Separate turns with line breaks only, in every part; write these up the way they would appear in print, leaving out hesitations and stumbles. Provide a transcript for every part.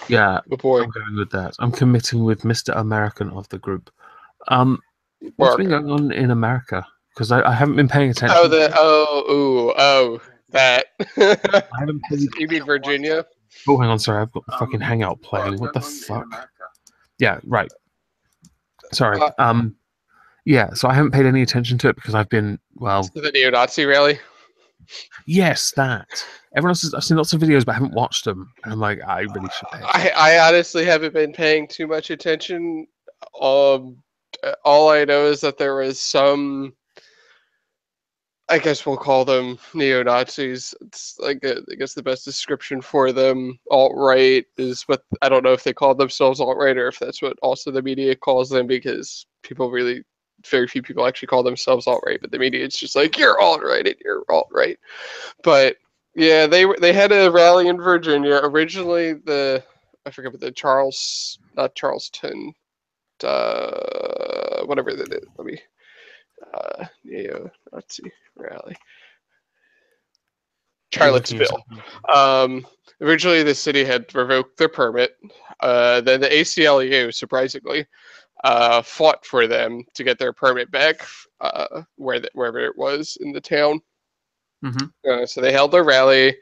Yeah,
Oh boy.
I'm going with that. I'm committing with Mr. American of the group. What's been going on in America? Because I haven't been paying attention.
That.
I haven't paid.
You mean Virginia?
Oh, hang on, sorry, I've got the fucking Hangout playing. What the fuck? Yeah, right. Sorry. Yeah, so I haven't paid any attention to it because I've been, well...
The neo-Nazi rally?
Yes, that. Everyone else I've seen lots of videos, but I haven't watched them. And I'm like, I really should pay attention.
I honestly haven't been paying too much attention. All I know is that there was some... I guess we'll call them neo-Nazis. It's like I guess the best description for them. Alt-right is what I don't know if they call themselves alt-right or if that's what also the media calls them, because very few people actually call themselves alt-right, but the media is just like, you're alt-right and you're alt-right. But yeah, they had a rally in Virginia. Originally, I forget what not Charleston, whatever that is. Let me neo-Nazi rally. Charlottesville. Originally, the city had revoked their permit. Then the ACLU, surprisingly, fought for them to get their permit back, wherever it was in the town.
Mm-hmm.
So they held their rally.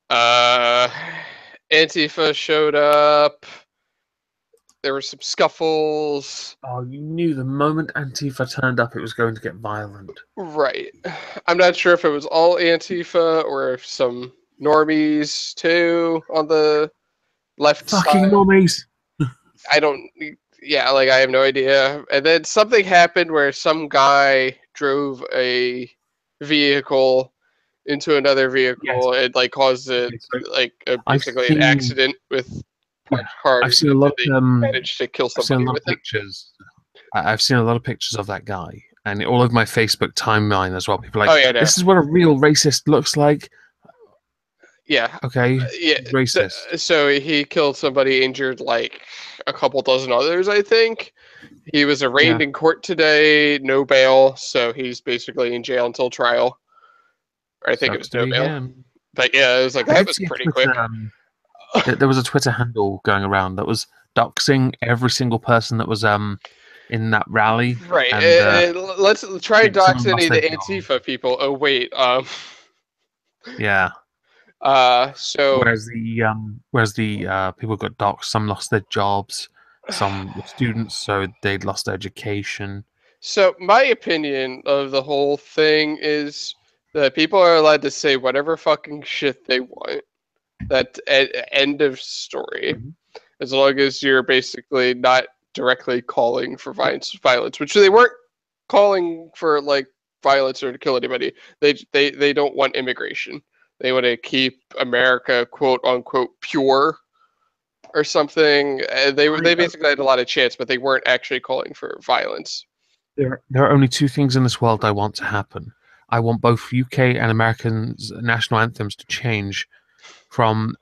Antifa showed up. There were some scuffles.
Oh, you knew the moment Antifa turned up, it was going to get violent.
Right. I'm not sure if it was all Antifa or if some normies too on the left
Fucking
side.
normies.
I have no idea. And then something happened where some guy drove a vehicle into another vehicle and caused basically an accident with cars.
I've seen a lot of
managed to kill somebody with
pictures. I've seen a lot of pictures of that guy, and all over my Facebook timeline as well. People are like, this is what a real racist looks like.
Yeah.
Okay.
Yeah.
Racist.
So he killed somebody, injured like a couple dozen others, I think. He was arraigned in court today, no bail, so he's basically in jail until trial. I think it was no bail. But yeah, it was like, that was pretty quick.
There was a Twitter handle going around that was doxing every single person that was in that rally.
Right. And, let's try and dox any of the Antifa people. Oh wait.
Yeah.
So
whereas the people got doxed, some lost their jobs, some were students, so they'd lost their education.
So my opinion of the whole thing is that people are allowed to say whatever fucking shit they want. That end of story. Mm-hmm. As long as you're basically not directly calling for violence, which they weren't calling for violence or to kill anybody. They don't want immigration. They want to keep America quote unquote pure or something. They basically had a lot of chance, but they weren't actually calling for violence.
There are only two things in this world I want to happen. I want both UK and Americans' national anthems to change from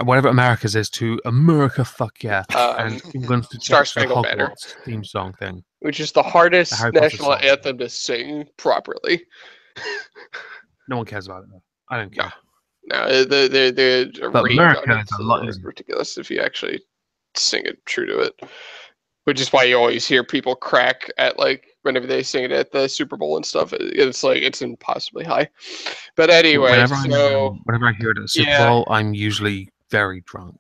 whatever America's is to America Fuck Yeah, and England's to
Star Spangled Banner
theme song thing,
which is the hardest national anthem to sing properly.
No one cares about it though. I don't care.
No, the
but America is a lot
ridiculous if you actually sing it true to it. Which is why you always hear people crack at whenever they sing it at the Super Bowl and stuff. It's impossibly high. But anyway,
whenever I hear it at the Super Bowl, I'm usually very drunk.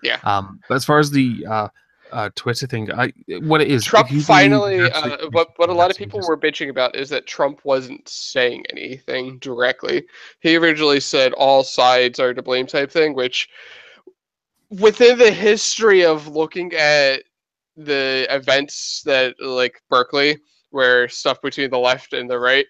Yeah.
But as far as the Twitter thing, what it is,
Trump finally. What a lot of people were bitching about is that Trump wasn't saying anything directly. He originally said all sides are to blame type thing, which within the history of looking at the events that Berkeley, where stuff between the left and the right,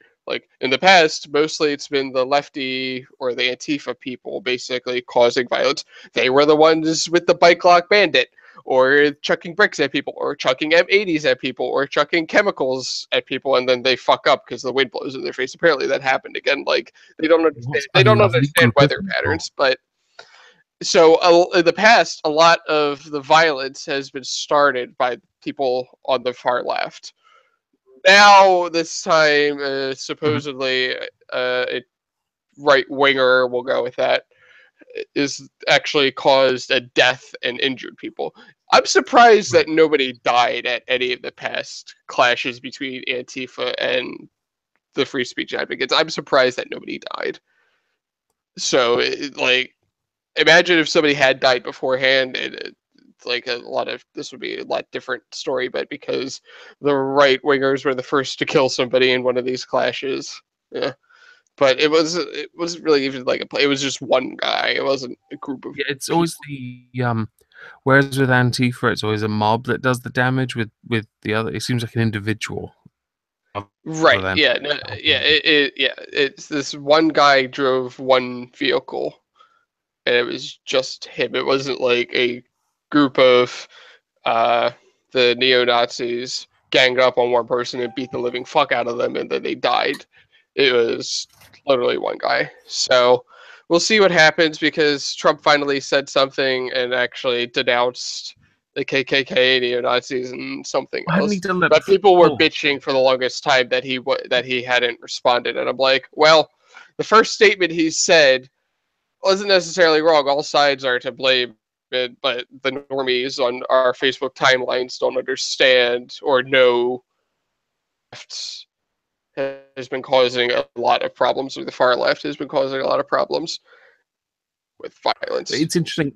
in the past, mostly it's been the lefty or the Antifa people basically causing violence. They were the ones with the bike lock bandit, or chucking bricks at people, or chucking M80s at people, or chucking chemicals at people, and then they fuck up because the wind blows in their face. Apparently that happened again. They don't understand. They don't understand weather patterns, but. So in the past, a lot of the violence has been started by people on the far left. Now, this time, supposedly, a right-winger, we'll go with that, is actually caused a death and injured people. I'm surprised that nobody died at any of the past clashes between Antifa and the free speech advocates. I'm surprised that nobody died. So, like, imagine if somebody had died beforehand, like a lot of this would be a lot different story. But because the right wingers were the first to kill somebody in one of these clashes, yeah. But it wasn't really even like it was just one guy. It wasn't a group of.
Yeah, it's
people.
always the whereas with Antifa, it's always a mob that does the damage. With the other, it seems like an individual.
Right. Yeah. No, yeah. It's this one guy drove one vehicle, and it was just him. It wasn't like a group of uh, the neo Nazis ganged up on one person and beat the living fuck out of them, and then they died. It was literally one guy. So we'll see what happens because Trump finally said something and actually denounced the KKK, neo Nazis, and something
Well, hadn't he
else.
done that
But people were
before?
bitching for the longest time that he hadn't responded, and I'm like, well, the first statement he said wasn't necessarily wrong. All sides are to blame, but the normies on our Facebook timelines don't understand or know has been causing a lot of problems, or the far left has been causing a lot of problems with violence.
It's interesting.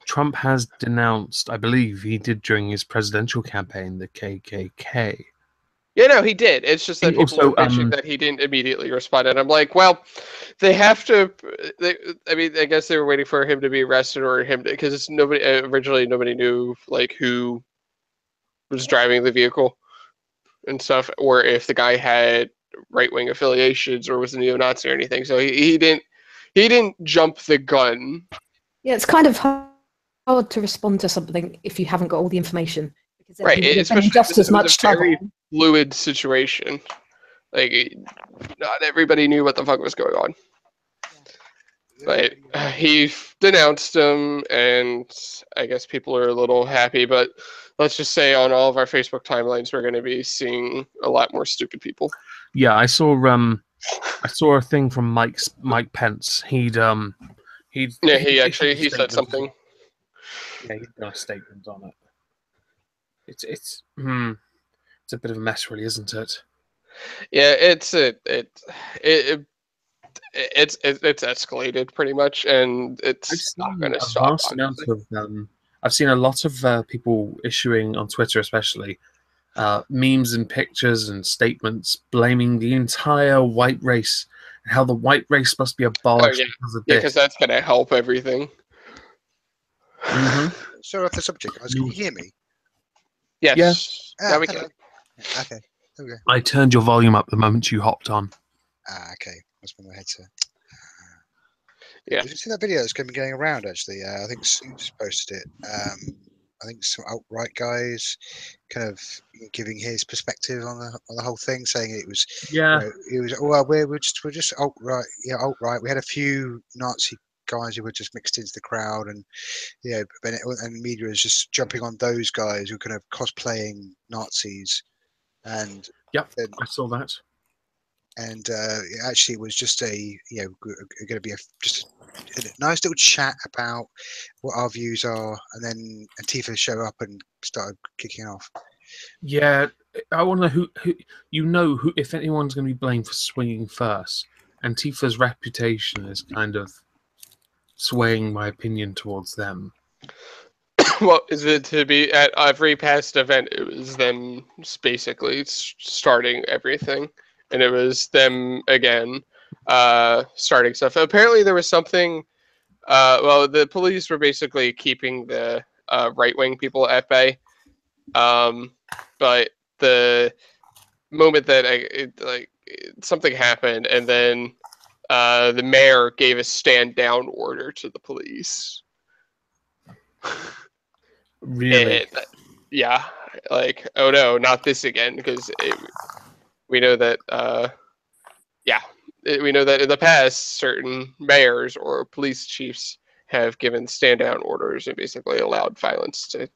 Trump has denounced, I believe he did during his presidential campaign, the KKK.
Yeah, no, he did. It's just that people
Also,
were bitching that he didn't immediately respond, and I'm like, well, they have to. I mean, I guess they were waiting for him to be arrested or him because nobody originally nobody knew like who was driving the vehicle and stuff, or if the guy had right wing affiliations or was a neo Nazi or anything. So he didn't jump the gun.
Yeah, it's kind of hard to respond to something if you haven't got all the information. Because
Right, especially
just as much
a very
trouble.
fluid situation. Like, not everybody knew what the fuck was going on. But he denounced him, and I guess people are a little happy. But let's just say on all of our Facebook timelines, we're going to be seeing a lot more stupid people.
Yeah, I saw a thing from Mike Pence. He
said something.
Yeah, he's done a statement on it. It's a bit of a mess, really, isn't it?
Yeah, it's escalated pretty much, and it's not going to stop.
I've seen a lot of people issuing on Twitter, especially memes and pictures and statements blaming the entire white race and how the white race must be abolished because of this.
Because that's going to help everything.
Mm-hmm.
So off the subject, guys, can you hear me?
Yes. Yeah. Now we can.
Okay. Okay.
I turned your volume up the moment you hopped on.
Okay. Must be my headset.
Yeah.
Did you see that video that's going to be going around, actually? I think Sue's posted it. I think some alt-right guys kind of giving his perspective on the whole thing, saying it was it was we're just alt-right, alt-right. We had a few Nazi guys who were just mixed into the crowd, and and media is just jumping on those guys who are kind of cosplaying Nazis, and
I saw that.
And actually, it was just going to be just a nice little chat about what our views are, and then Antifa show up and started kicking off.
Yeah, I want to know who if anyone's going to be blamed for swinging first. Antifa's reputation is kind of swaying my opinion towards them.
Well, is it to be at every past event? It was them basically starting everything. And it was them again starting stuff. Apparently, there was something. The police were basically keeping the right-wing people at bay. But the moment that something happened, and then the mayor gave a stand-down order to the police.
Really?
Yeah. Like, oh no, not this again, because we know that, we know that in the past, certain mayors or police chiefs have given stand-down orders and basically allowed violence to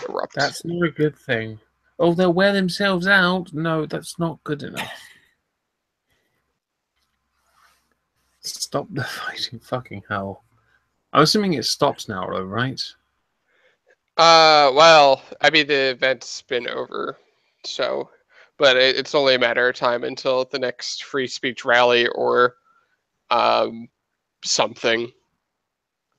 erupt.
That's not a good thing. Oh, they'll wear themselves out. No, that's not good enough. Stop the fighting, fucking hell. I'm assuming it stops now, though, right?
Well, I mean, the event's been over, so, but it's only a matter of time until the next free speech rally or something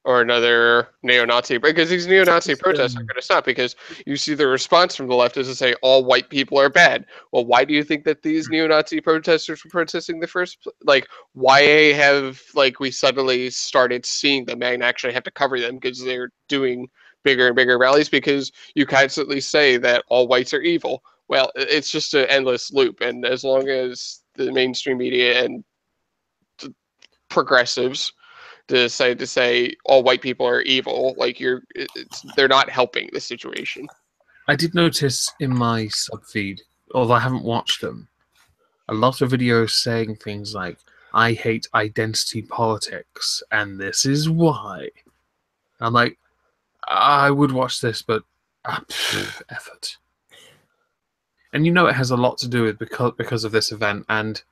or another neo-Nazi, because these neo-Nazi protests aren't going to stop, because you see the response from the left is to say all white people are bad. Well, why do you think that these neo-Nazi protesters were protesting the first? Like, why have we suddenly started seeing them and actually have to cover them because they're doing bigger and bigger rallies? Because you constantly say that all whites are evil. Well, it's just an endless loop, and as long as the mainstream media and progressives decide to say all white people are evil, they're not helping the situation.
I did notice in my sub feed, although I haven't watched them, a lot of videos saying things like, I hate identity politics, and this is why. I'm like, I would watch this, but effort. And you know it has a lot to do with because of this event, and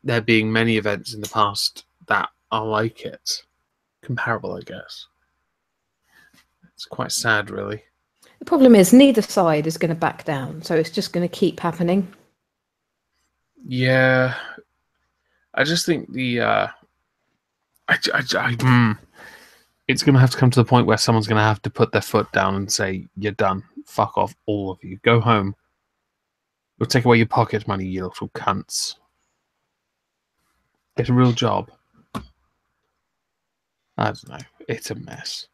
there being many events in the past that are like it. Comparable, I guess. It's quite sad, really.
The problem is neither side is going to back down, so it's just going to keep happening.
Yeah, I just think it's going to have to come to the point where someone's going to have to put their foot down and say, "You're done. Fuck off, all of you. Go home. We'll take away your pocket money, you little cunts. Get a real job." I don't know. It's a mess.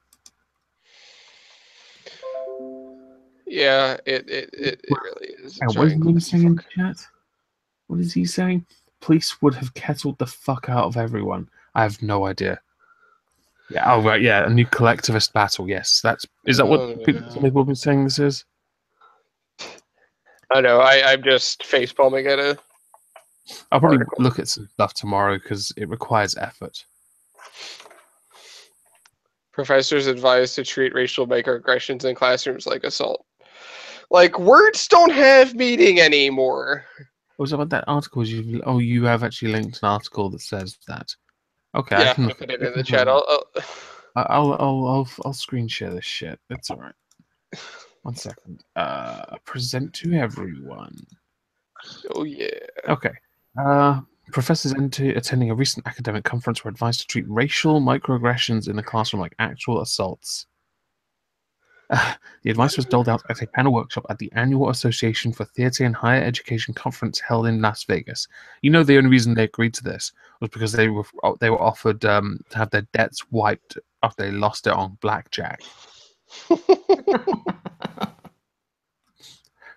Yeah, it really is.
What is he saying in the chat? What is he saying? Police would have kettled the fuck out of everyone. I have no idea. Yeah, oh right, yeah, a new collectivist battle. Yes, is that what some people have been saying this is?
I know. I'm just facepalming at it.
I'll probably look at some stuff tomorrow because it requires effort.
Professors advised to treat racial microaggressions in classrooms like assault. Like, words don't have meaning anymore.
What was about that article? You have actually linked an article that says that. Okay,
yeah,
I can
put it in the chat.
I'll screen share this shit. It's all right. 1 second. Present to everyone.
Oh yeah.
Okay. Professors attending a recent academic conference were advised to treat racial microaggressions in the classroom like actual assaults. The advice was doled out at a panel workshop at the Annual Association for Theatre and Higher Education conference held in Las Vegas. You know, the only reason they agreed to this was because they were offered to have their debts wiped after they lost it on blackjack.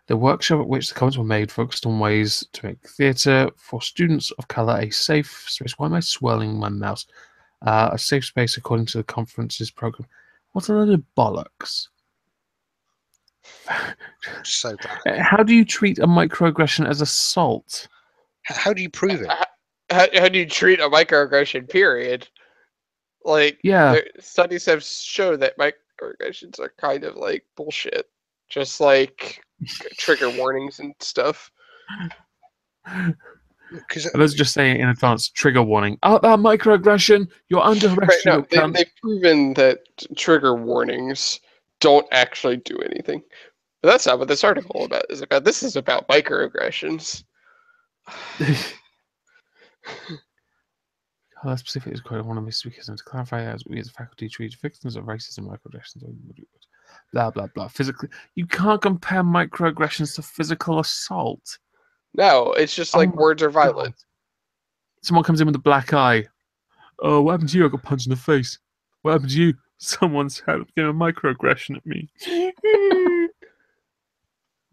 The workshop at which the comments were made focused on ways to make theatre for students of colour a safe space. Why am I swirling my mouse? A safe space according to the conference's program. What a load of bollocks.
So bad.
How do you treat a microaggression as assault?
How do you prove it?
How do you treat a microaggression, period? Like,
yeah,
studies have shown that microaggressions are kind of like bullshit. Just like trigger warnings and stuff.
Let's just say in advance, trigger warning. Oh, that microaggression, you're under arrest.
Right, no, they've proven that trigger warnings don't actually do anything. But that's not what this article is about. This is about microaggressions.
That specific is quite one of my speakers, and to clarify, as we as faculty treat victims of racism microaggressions, blah blah blah. Physically, you can't compare microaggressions to physical assault.
No, it's just like words are violent.
Someone comes in with a black eye. Oh, what happened to you? I got punched in the face. What happened to you? Someone's had a microaggression at me.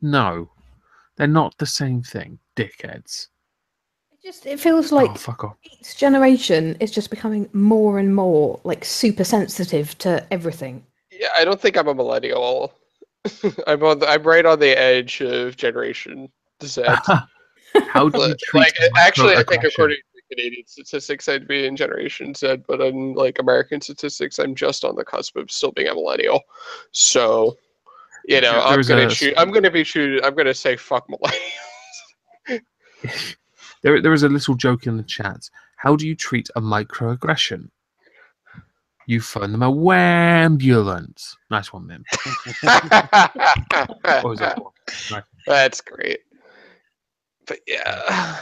No,
they're not the same thing, dickheads.
It feels like
fuck off.
each generation is just becoming more and more like super sensitive to everything.
Yeah, I don't think I'm a millennial. I'm right on the edge of Generation Z.
How do you treat
actually, I think according to Canadian statistics, I'd be in Generation Z, but on American statistics, I'm just on the cusp of still being a millennial. So, I'm gonna say fuck millennials.
There is a little joke in the chat. How do you treat a microaggression? You phone them a ambulance. Nice one, Mim. What was that for? Nice.
That's great. But yeah.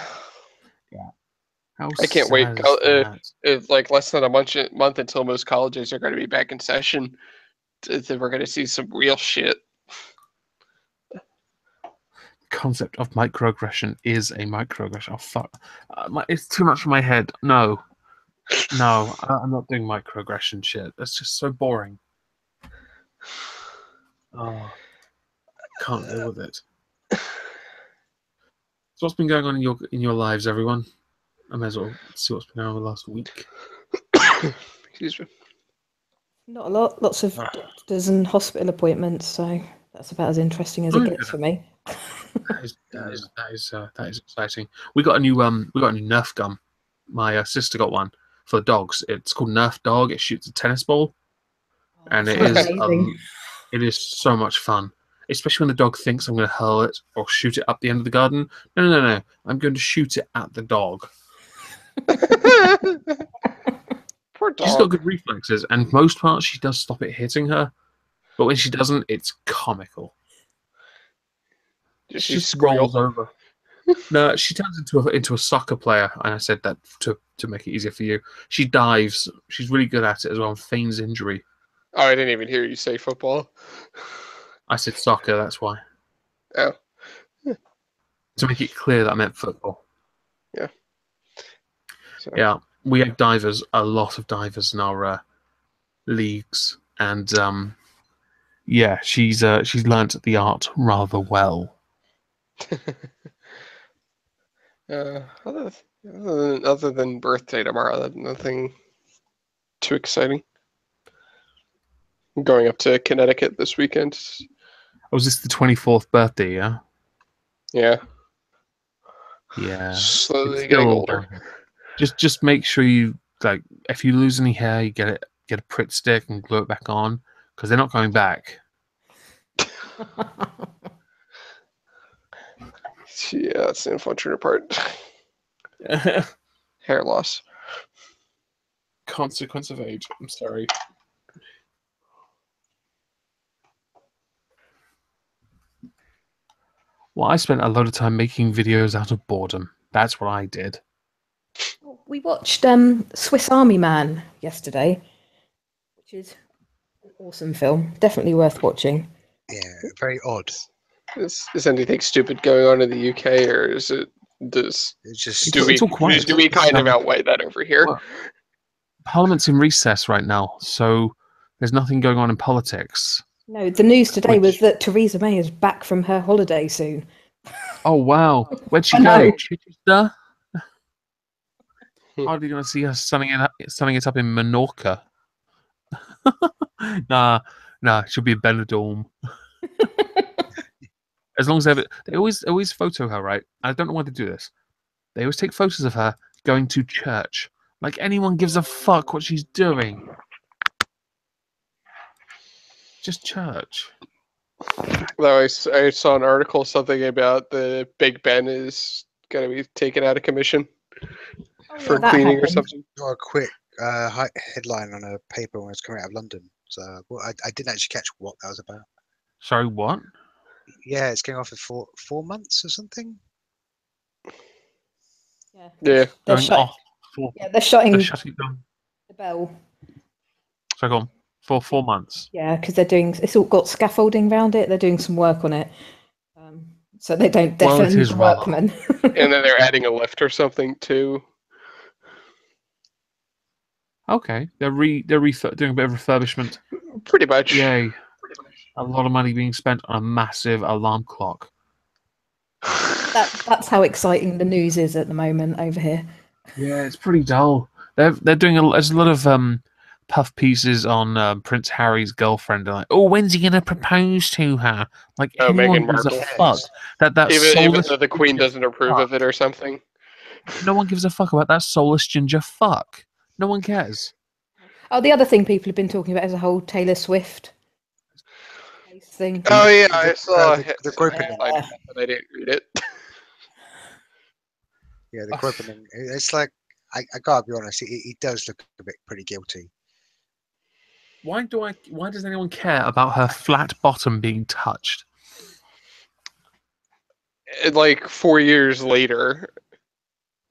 How
I can't wait.
sad is that?
It's like less than a month until most colleges are going to be back in session. Then we're going to see some real shit.
Concept of microaggression is a microaggression. Oh fuck! It's too much for my head. No, I'm not doing microaggression shit. That's just so boring. Oh, can't deal with it. So what's been going on in your lives, everyone? I may as well see what's been going on the last week.
Excuse me.
Not a lot. Lots of doctors and hospital appointments. So that's about as interesting as it gets for me.
That is exciting. We got a new Nerf gun. My sister got one for the dogs. It's called Nerf Dog. It shoots a tennis ball, and it is so much fun. Especially when the dog thinks I'm going to hurl it or shoot it up the end of the garden. No. I'm going to shoot it at the dog.
Poor dog.
She's got good reflexes, and most parts she does stop it hitting her. But when she doesn't, it's comical. She just rolls over. No, she turns into a soccer player, and I said that to make it easier for you. She dives. She's really good at it as well, and feigns injury.
Oh, I didn't even hear you say football.
I said soccer, that's why.
Oh.
To make it clear that I meant football.
Yeah. So.
Yeah, we have divers, a lot of divers in our leagues, and yeah, she's learnt the art rather well.
Other than birthday tomorrow, nothing too exciting. I'm going up to Connecticut this weekend.
Was this the 24th birthday? Yeah.
Yeah.
Yeah.
Slowly getting older.
Just make sure you if you lose any hair, you get a Pritt stick and glue it back on, because they're not going back.
Yeah, that's the unfortunate part. Hair loss.
Consequence of age. I'm sorry. Well, I spent a lot of time making videos out of boredom. That's what I did.
We watched Swiss Army Man yesterday, which is an awesome film. Definitely worth watching.
Yeah, very odd.
Is anything stupid going on in the UK, or is it do we kind of outweigh that over here?
Well, Parliament's in recess right now, so there's nothing going on in politics.
No, the news today was that Theresa May is back from her holiday soon.
Oh wow, where'd she go? Chichester? Hardly going to see her sunning it up in Menorca. Nah, she'll be in Benidorm. As long as they always photo her, right? I don't know why they do this. They always take photos of her going to church. Like anyone gives a fuck what she's doing. Just church.
Though I saw an article, something about the Big Ben is going to be taken out of commission for cleaning or something.
Got a quick headline on a paper when it's coming out of London. So I didn't actually catch what that was about.
Sorry, what?
Yeah, it's going off in 4 months or something.
Yeah.
They're shutting
down.
the bell.
So go on. For 4 months.
Yeah, because it's all got scaffolding around it. They're doing some work on it, so they don't defend the workmen.
And then they're adding a lift or something too.
Okay, they're doing a bit of refurbishment.
Pretty much.
Yay! A lot of money being spent on a massive alarm clock.
That's how exciting the news is at the moment over here.
Yeah, it's pretty dull. They're doing there's a lot of puff pieces on Prince Harry's girlfriend. Like, oh, when's he gonna propose to her? Like, anyone gives a fuck.
Even though the Queen doesn't approve of it or something.
No one gives a fuck about that soulless ginger fuck. No one cares.
Oh, the other thing people have been talking about is the whole Taylor Swift thing.
Oh yeah, I saw
the groping,
but I didn't read it.
Yeah, the groping. It's like I gotta be honest. He does look pretty guilty.
Why does anyone care about her flat bottom being touched?
Like 4 years later,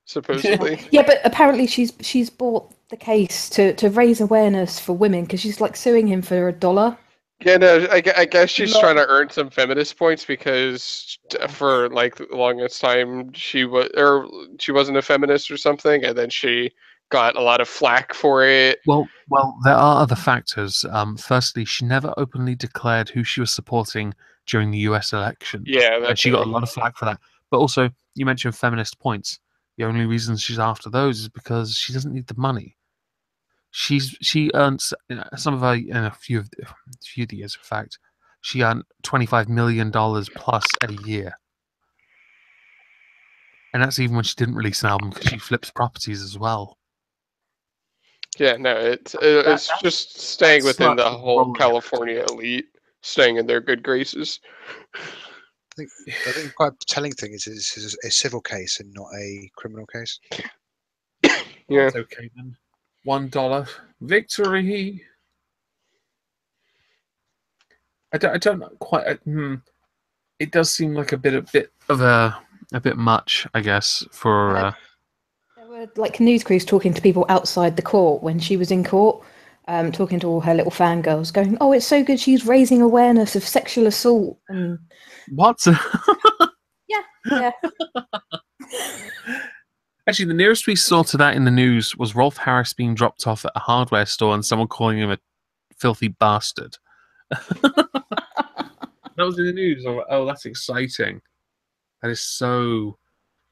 supposedly.
Yeah, but apparently she's bought the case to raise awareness for women because she's like suing him for $1.
Yeah, no, I guess she's trying to earn some feminist points because for like the longest time she wasn't a feminist or something, and then she got a lot of flack for it.
Well, there are other factors. Firstly, she never openly declared who she was supporting during the U.S. election.
Yeah,
and she got a lot of flack for that. But also, you mentioned feminist points. The only reason she's after those is because she doesn't need the money. She earns some of her in a few of the years. In fact, she earned $25 million plus a year, and that's even when she didn't release an album because she flips properties as well.
Yeah, no, it's just staying within the whole California elite, staying in their good graces.
I think quite a telling thing is it's a civil case and not a criminal case.
Yeah,
that's okay then. $1 victory. I don't quite. It does seem like a bit much, I guess, for.
There were like news crews talking to people outside the court when she was in court, talking to all her little fangirls, going, "Oh, it's so good she's raising awareness of sexual assault." And
what?
yeah.
Actually, the nearest we saw to that in the news was Rolf Harris being dropped off at a hardware store and someone calling him a filthy bastard. That was in the news. Oh, that's exciting. That is so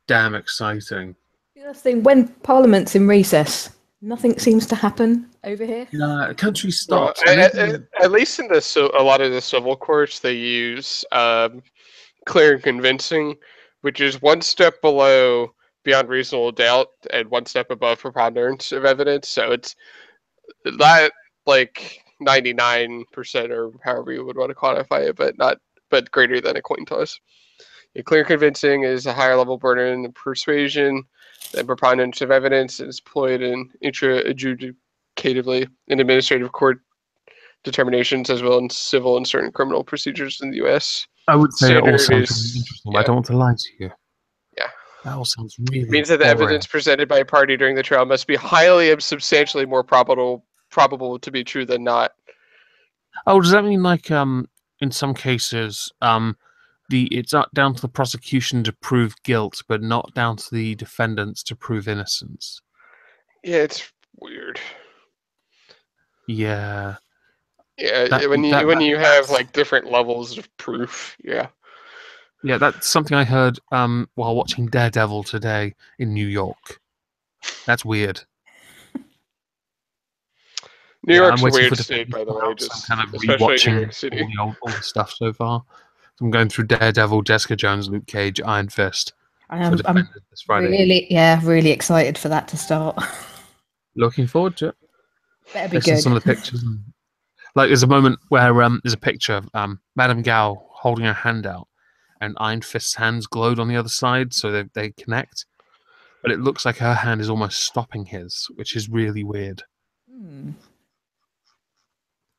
damn exciting.
The other thing, when Parliament's in recess, nothing seems to happen over here.
No, the country stops.
Well, at least in a lot of the civil courts, they use clear and convincing, which is one step below beyond reasonable doubt and one step above preponderance of evidence. So it's not like 99% or however you would want to quantify it, but greater than a coin toss. Clear and convincing is a higher level burden of persuasion than preponderance of evidence, and is employed in intra-adjudicatively in administrative court determinations as well in civil and certain criminal procedures in the U.S.
I would say it all
Standard
sounds
is-
really interesting.
yeah.
I don't want to lie to you.
Yeah.
That all sounds really
It means that the
boring.
evidence presented by a party during the trial must be highly and substantially more probable to be true than not.
Oh, does that mean like in some cases it's not down to the prosecution to prove guilt, but not down to the defendants to prove innocence?
Yeah, it's weird.
Yeah.
Yeah, when you have like different levels of proof, yeah.
Yeah, that's something I heard while watching Daredevil today in New York. That's weird.
New York's
I'm
a
waiting
weird
for
state, by the way,
I'm
just
kind of
especially
rewatching
New York City.
all the stuff so far. So I'm going through Daredevil, Jessica Jones, Luke Cage, Iron Fist.
I'm
this Friday.
really excited for that to start.
Looking forward to it.
Better be
Based on
good.
some of the pictures. Like there's a moment where there's a picture of Madame Gao holding her hand out, and Iron Fist's hands glowed on the other side, so they connect. But it looks like her hand is almost stopping his, which is really weird.
Hmm.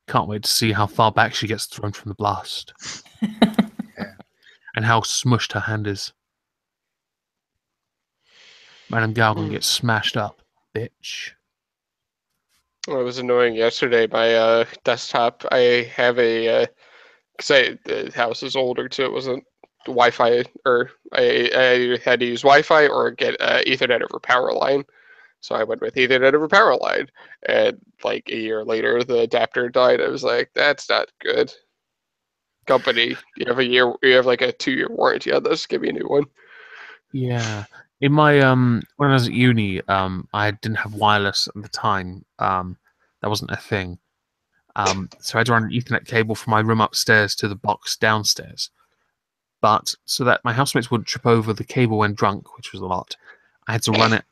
Can't wait to see how far back she gets thrown from the blast. And how smushed her hand is. Madame Gao gonna get smashed up, bitch.
Well, it was annoying yesterday. My desktop, I have a because the house is older too. It wasn't Wi-Fi, or I had to use Wi-Fi or get Ethernet over power line. So I went with Ethernet over power line, and like a year later, the adapter died. I was like, "That's not good." Company, you have like a 2-year warranty on this. Give me a new one.
Yeah. In my when I was at uni, I didn't have wireless at the time. That wasn't a thing. So I had to run an Ethernet cable from my room upstairs to the box downstairs. But so that my housemates wouldn't trip over the cable when drunk, which was a lot, I had to run it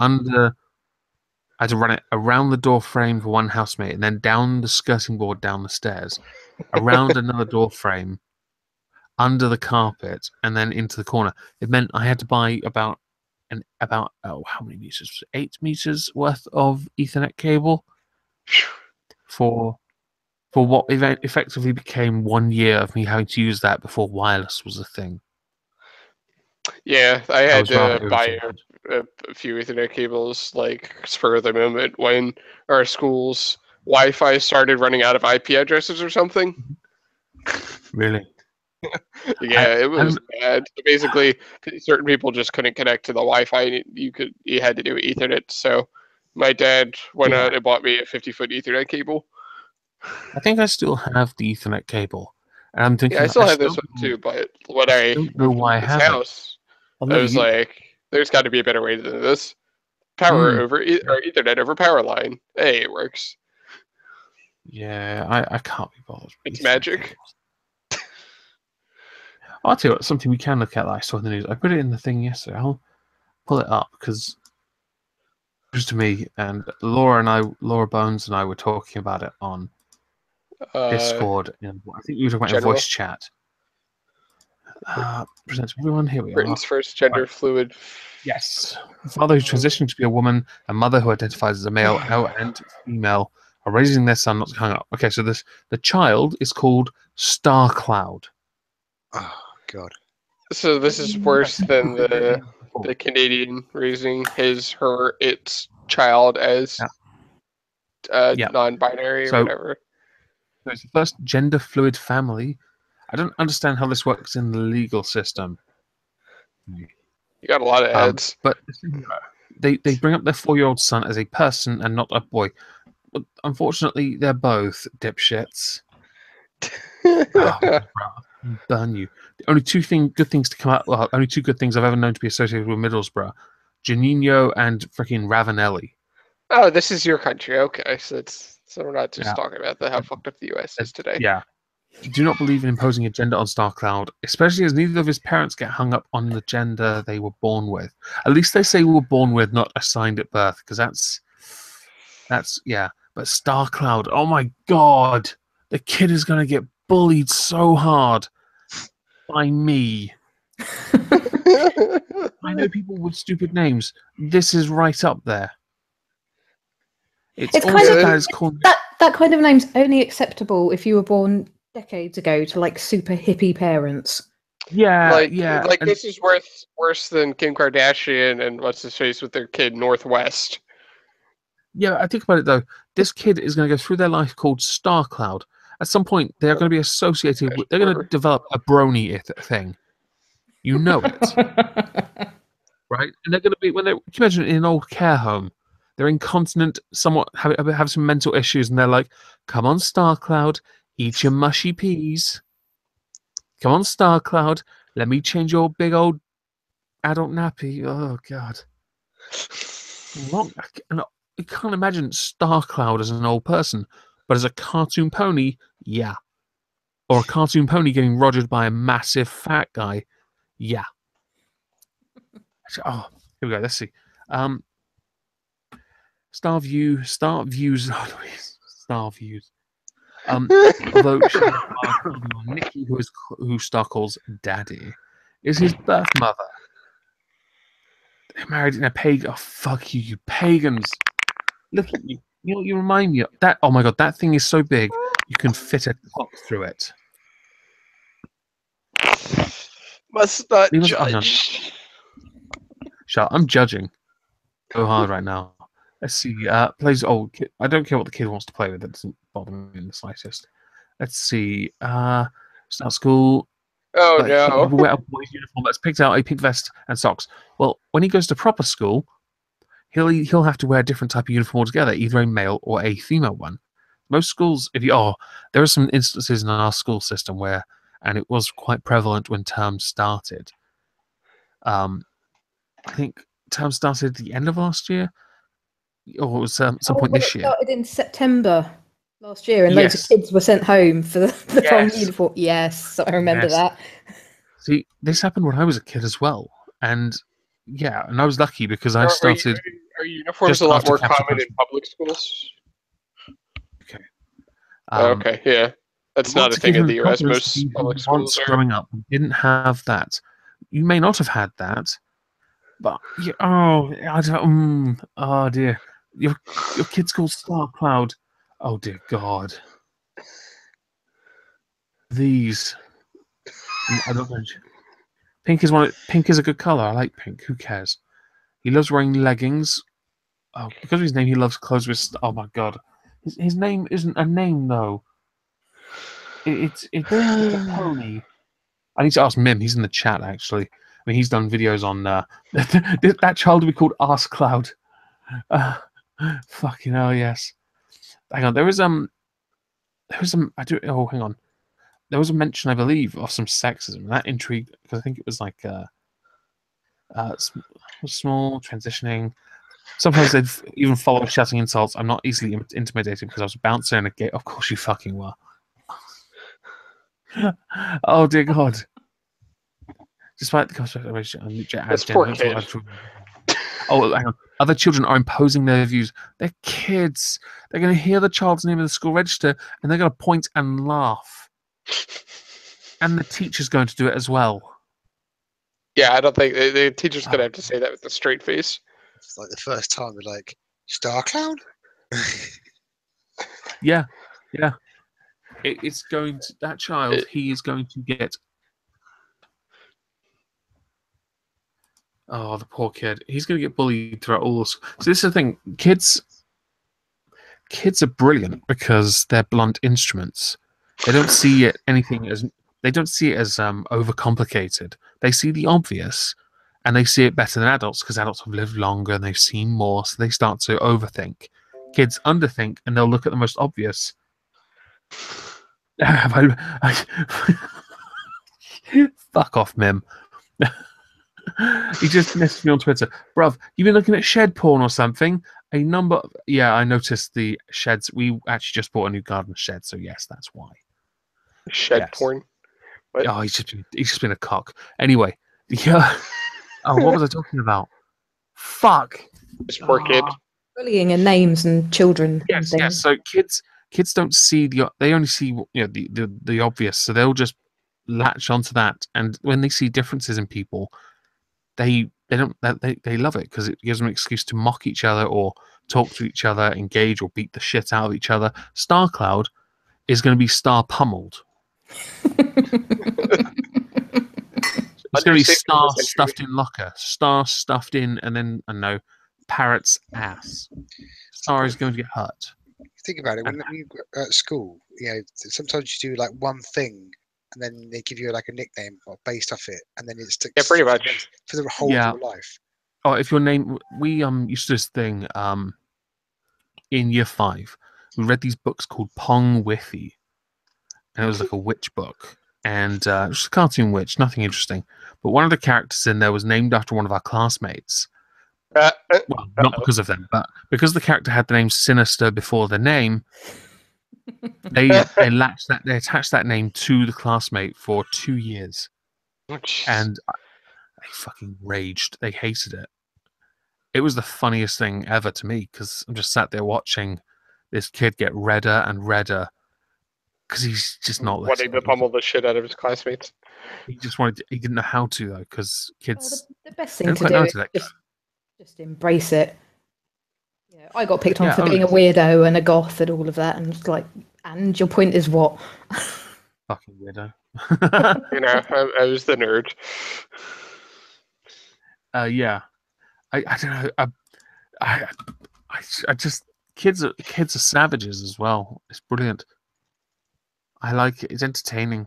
around the door frame for one housemate, and then down the skirting board down the stairs, around another door frame, under the carpet, and then into the corner. It meant I had to buy about how many meters? 8 meters worth of Ethernet cable for for what effectively became 1 year of me having to use that before wireless was a thing.
Yeah, I had to buy
irritated.
a few Ethernet cables, like, spur of the moment when our school's Wi-Fi started running out of IP addresses or something.
Really?
Yeah, it was bad. So basically, certain people just couldn't connect to the Wi-Fi. You had to do Ethernet. So my dad went out and bought me a 50-foot Ethernet cable.
I think I still have the Ethernet cable, and I'm thinking
Yeah, I still have this one too. But when I
don't know why I
this
have
house, I was like, "There's got to be a better way to do this. Power over or Ethernet over power line. Hey, it works.
Yeah, I can't be bothered.
It's magic."
I'll tell you what, something we can look at that I saw in the news. I put it in the thing yesterday. I'll pull it up because it was to me, and Laura Bones and I were talking about it on Discord. And I think we were talking about a voice chat. Presents everyone. Here we are.
Britain's first gender fluid.
Yes. A father who's transitioning to be a woman, a mother who identifies as a male and female are raising their son not to hang up. Okay, so the child is called Star Cloud.
Oh God.
So this is worse than the Canadian raising its child as non-binary or whatever.
So it's the first gender fluid family. I don't understand how this works in the legal system.
You got a lot of heads.
But they bring up their 4-year-old son as a person and not a boy. But unfortunately, they're both dipshits. Burn you. The only good things to come out. Well, only 2 good things I've ever known to be associated with Middlesbrough: Janino and freaking Ravanelli.
Oh, this is your country. Okay, so we're not just talking about how fucked up the US is today.
Yeah. Do not believe in imposing a gender on Star Cloud, especially as neither of his parents get hung up on the gender they were born with. At least they say we were born with, not assigned at birth, because that's yeah. But Star Cloud, oh my God, the kid is gonna get bullied so hard by me. I know people with stupid names. This is right up there.
It's kind of that kind of name's only acceptable if you were born decades ago to like super hippie parents.
Yeah,
Like this is worse than Kim Kardashian and what's his face with their kid Northwest.
Yeah, I think about it though. This kid is going to go through their life called Star Cloud. At some point, they're going to be associated with. They're going to develop a brony thing. You know it, right? And they're going to be when they. Can you imagine in an old care home? They're incontinent, somewhat have some mental issues, and they're like, "Come on, Star Cloud, eat your mushy peas. Come on, Star Cloud, let me change your big old adult nappy." Oh God. I can't imagine Star Cloud as an old person, but as a cartoon pony, yeah. Or a cartoon pony getting rogered by a massive fat guy, yeah. Oh, here we go. Let's see. Star Views. Although Nikki, who Star calls Daddy, is his birth mother. They're married in a pagan. Oh fuck you, you pagans! Look at you. You know what you remind me of? That. Oh my God, that thing is so big you can fit a clock through it.
Must not judge.
Shut up, I'm judging so hard right now. Let's see. Plays old kid. I don't care what the kid wants to play with. It doesn't bother me in the slightest. Let's see. Start school.
Oh no!
He will wear a boy's uniform that's picked out a pink vest and socks. Well, when he goes to proper school, he'll have to wear a different type of uniform altogether, either a male or a female one. Most schools, there are some instances in our school system where, and it was quite prevalent when term started. I think term started at the end of last year, or it was some point this year.
It started in September last year, and loads of kids were sent home for the prom uniform. Yes, I remember that.
See, this happened when I was a kid as well, and I was lucky because I started.
Are uniforms a lot more common in public schools?
Okay.
Okay, yeah. That's not a thing in the US. Most public schools are.
Growing up, we didn't have that. You may not have had that, but I don't. Oh dear, your kid's called Star Cloud. Oh dear God. these. I don't know. Pink is a good color. I like pink. Who cares? He loves wearing leggings. Oh, because of his name, he loves clothes with. Oh my god, his name isn't a name though. It's a pony. I need to ask Mim. He's in the chat actually. I mean, he's done videos on that child will be called Arse Cloud. Fucking hell, yes. Hang on, there was hang on. There was a mention, I believe, of some sexism. That intrigued because I think it was like small transitioning. Sometimes they'd even follow shouting insults. I'm not easily intimidated because I was bouncing in a gate. Of course you fucking were. Oh dear God. Despite the conversation,
That's poor kid.
Oh, hang on. Other children are imposing their views. They're kids. They're going to hear the child's name in the school register and they're going to point and laugh. And the teacher's going to do it as well.
Yeah, I don't think the teacher's going to have to say that with a straight face.
It's like the first time they're like, Star Cloud?
Yeah. It's going to, that child, he is going to get. Oh, the poor kid. He's going to get bullied throughout all this. So this is the thing. Kids are brilliant because they're blunt instruments. They don't see it as overcomplicated. They see the obvious, and they see it better than adults because adults have lived longer and they've seen more, so they start to overthink. Kids underthink, and they'll look at the most obvious. Fuck off, Mim. He just messaged me on Twitter. Bruv, you been looking at shed porn or something? Yeah, I noticed the sheds. We actually just bought a new garden shed, so yes, that's why.
Shed porn?
What? Oh, he's just been a cock. Anyway, yeah. Oh, what was I talking about? Fuck.
This poor kid.
Bullying and names and children.
Yes,
and
yes. So kids don't see they only see the obvious, so they'll just latch onto that, and when they see differences in people, they love it because it gives them an excuse to mock each other or talk to each other, engage or beat the shit out of each other. Star Cloud is going to be star pummeled. It's going to be star stuffed in locker, star stuffed in, and then I don't know, parrot's ass. Star is going to get hurt.
Think about it. When you at school, sometimes you do like one thing, and then they give you like a nickname based off it, and then it sticks.
Yeah, pretty much
for the whole of your life.
Oh, if your name, we used to this thing in year 5. We read these books called Pong Withy, and it was like a witch book, and it was a cartoon witch, nothing interesting. But one of the characters in there was named after one of our classmates. Well, not because of them, but because the character had the name Sinister before the name, they attached that name to the classmate for 2 years, and they fucking raged. They hated it. It was the funniest thing ever to me because I'm just sat there watching this kid get redder and redder because he's just not
wanting to pummel the shit out of his classmates.
He didn't know how to though because kids.
The best thing to do is just embrace it. Yeah, I got picked on for being a weirdo and a goth and all of that, and it's like, and your point is what?
Fucking weirdo.
I was the nerd.
Yeah, I don't know. I just kids are savages as well. It's brilliant. I like it. It's entertaining.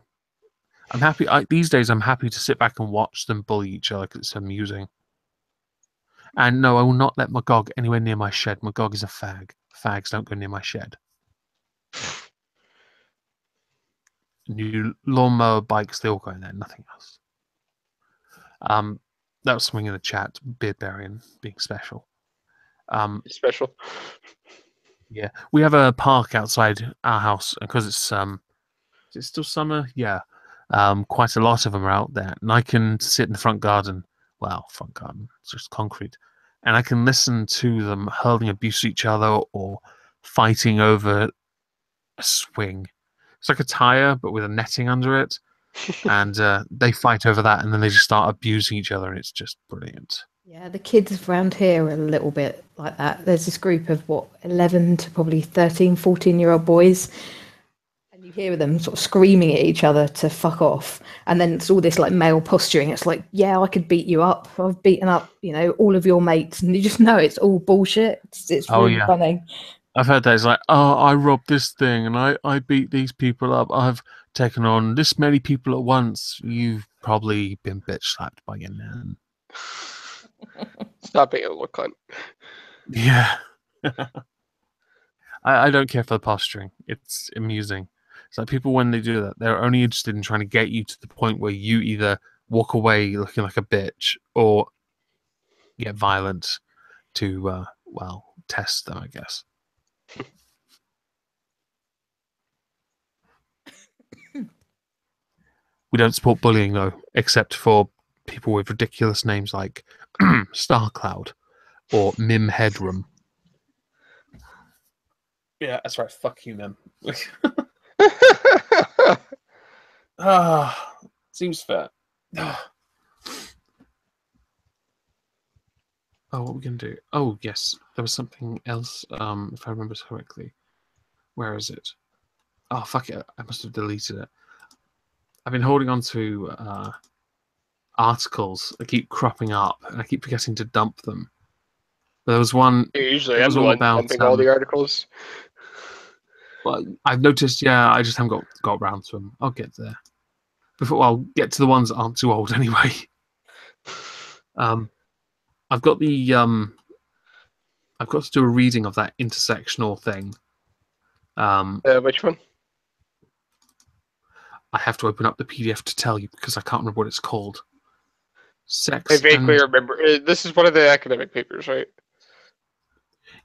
I'm happy. These days, I'm happy to sit back and watch them bully each other because it's amusing. And no, I will not let Magog anywhere near my shed. Magog is a fag. Fags don't go near my shed. New lawnmower, bikes, they all go in there. Nothing else. That was something in the chat. Beardbarian being special.
Special.
Yeah, we have a park outside our house because it's is it still summer? Yeah. Quite a lot of them are out there, and I can sit in the front garden. Well, front garden, it's just concrete, and I can listen to them hurling abuse at each other or fighting over a swing. It's like a tire, but with a netting under it, and they fight over that, and then they just start abusing each other, and it's just brilliant.
Yeah, the kids around here are a little bit like that. There's this group of 11 to probably 13, 14-year-old boys. And You hear them sort of screaming at each other to fuck off, and then it's all this like male posturing. It's like, yeah, I could beat you up. I've beaten up, all of your mates, and you just know it's all bullshit. It's really funny.
I've heard that. It's like, oh, I robbed this thing, and I beat these people up. I've taken on this many people at once. You've probably been bitch slapped by your nan.
Stop being a little cunt.
Yeah. I don't care for the posturing. It's amusing. It's like people, when they do that, they're only interested in trying to get you to the point where you either walk away looking like a bitch or get violent to, test them, I guess. We don't support bullying, though, except for people with ridiculous names like Starcloud or Mim Headroom. Yeah, that's right. Fuck you, Mim. Seems fair. Oh, what are we going to do? Oh, yes. There was something else, if I remember correctly. Where is it? Oh, fuck it. I must have deleted it. I've been holding on to articles that keep cropping up, and I keep forgetting to dump them. There was one.
Usually, I'm the one dumping all the articles.
Well, I've noticed. Yeah, I just haven't got around to them. I'll get there. I'll get to the ones that aren't too old anyway. I've got the I've got to do a reading of that intersectional thing.
Which one?
I have to open up the PDF to tell you because I can't remember what it's called. Sex.
I vaguely remember. This is one of the academic papers, right?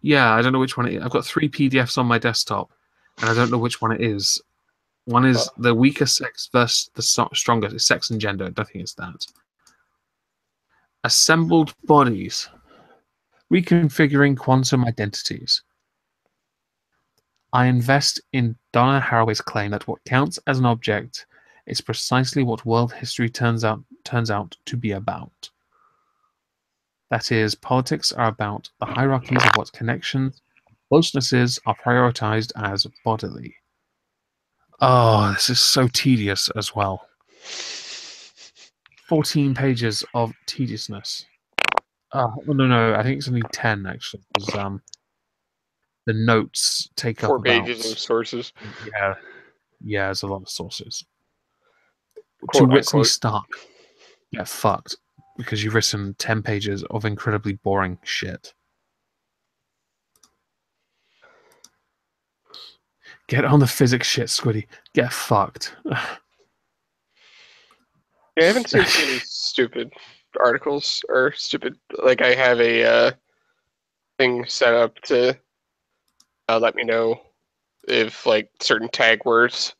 Yeah, I don't know which one it is. I've got 3 PDFs on my desktop, and I don't know which one it is. One is the weaker sex versus the stronger. It's sex and gender. I don't think it's that. Assembled bodies. Reconfiguring quantum identities. I invest in Donna Haraway's claim that what counts as an object is precisely what world history turns out to be about. That is, politics are about the hierarchies of what connections, closenesses are prioritized as bodily. Oh, this is so tedious as well. 14 pages of tediousness. No, I think it's only 10 actually, because the notes take
4
up
pages of sources.
Yeah, there's a lot of sources.
Quote,
to Whitney Stark, get fucked because you've written 10 pages of incredibly boring shit. Get on the physics shit, Squiddy. Get fucked.
Yeah, I haven't seen any stupid articles or stupid. Like, I have a thing set up to let me know if like certain tag words,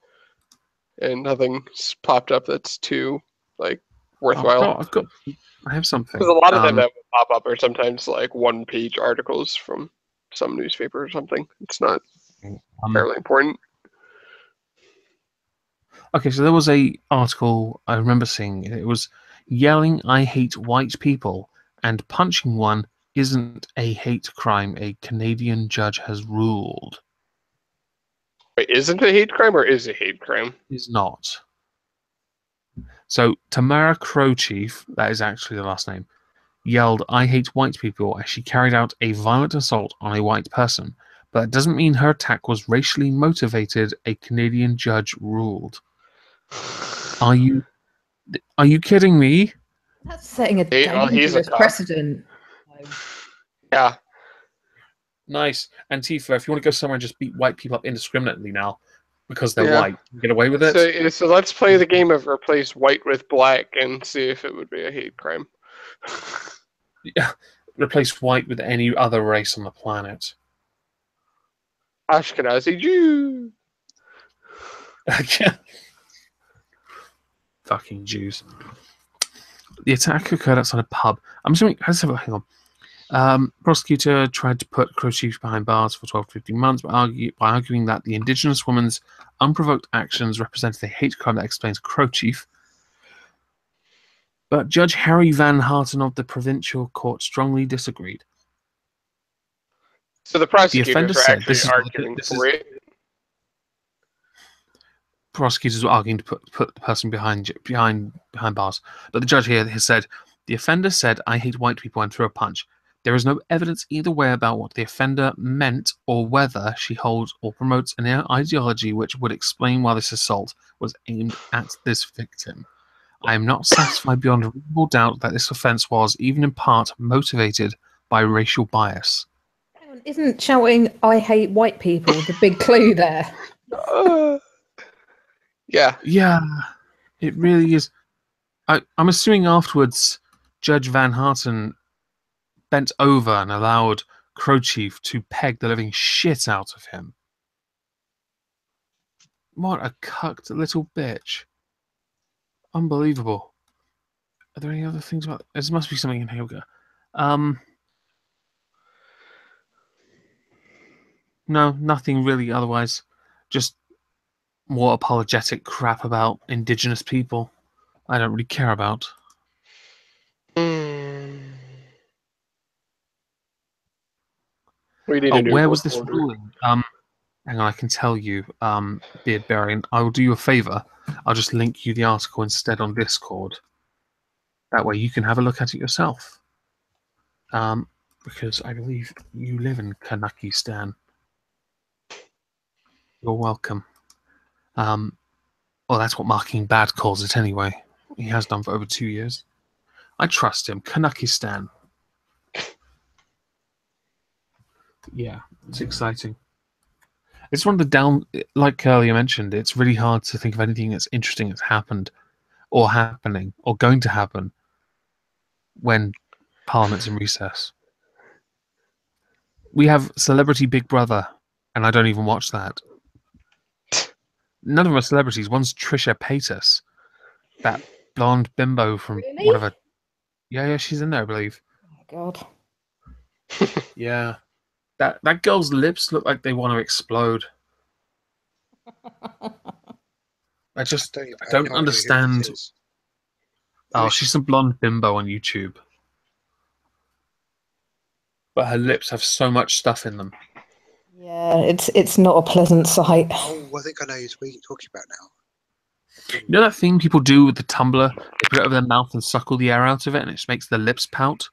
and nothing's popped up that's too like worthwhile.
I have something.
Because a lot of them that will pop up are sometimes like 1-page articles from some newspaper or something. It's not fairly important.
Okay, so there was a article I remember seeing. It was yelling, "I hate white people," and punching one isn't a hate crime. A Canadian judge has ruled.
Wait, isn't it a hate crime or is it a hate crime?
Is not. So Tamara Crowchief, that is actually the last name, yelled, "I hate white people," as she carried out a violent assault on a white person. But that doesn't mean her attack was racially motivated, a Canadian judge ruled. Are you kidding me?
That's setting a dangerous precedent.
Yeah.
Nice. Antifa, if you want to go somewhere and just beat white people up indiscriminately now because they're white, get away with it.
So let's play the game of replace white with black and see if it would be a hate crime.
Yeah. Replace white with any other race on the planet.
Ashkenazi Jew.
Fucking Jews. The attack occurred outside a pub. I'm assuming. Hang on. Prosecutor tried to put Crowchief behind bars for 12 to 15 months by arguing that the Indigenous woman's unprovoked actions represented a hate crime that explains Crowchief. But Judge Harry Van Harten of the provincial court strongly disagreed.
So the prosecutors are actually arguing for it.
prosecutors were arguing to put the person behind bars. But the judge here has said, the offender said, "I hate white people," and threw a punch. There is no evidence either way about what the offender meant or whether she holds or promotes an ideology which would explain why this assault was aimed at this victim. I am not satisfied beyond a reasonable doubt that this offence was, even in part, motivated by racial bias.
Isn't shouting "I hate white people" the big clue there?
Yeah.
Yeah, it really is. I'm assuming afterwards, Judge Van Harten bent over and allowed Crow Chief to peg the living shit out of him. What a cucked little bitch. Unbelievable. Are there any other things about... There must be something in here. No, nothing really otherwise. Just more apologetic crap about indigenous people I don't really care about. Where was this ruling? Hang on, I can tell you, Beardberry, I will do you a favour. I'll just link you the article instead on Discord. That way you can have a look at it yourself. Because I believe you live in Kanakistan. You're welcome. Well, that's what Marking Bad calls it anyway. He has done for over 2 years. I trust him. Kanakistan. Yeah, it's exciting. It's one of the like earlier mentioned, it's really hard to think of anything that's interesting that's happened or happening or going to happen when Parliament's in recess. We have Celebrity Big Brother, and I don't even watch that. None of them are celebrities. One's Trisha Paytas, that blonde bimbo from whatever. Yeah, she's in there, I believe.
Oh
God. Yeah. That girl's lips look like they want to explode. I don't understand. Oh, she's some blonde bimbo on YouTube. But her lips have so much stuff in them.
Yeah, it's not a pleasant sight.
Oh, I think I know what you're talking about now.
You know that thing people do with the tumbler? They put it over their mouth and suckle the air out of it, and it just makes their lips pout.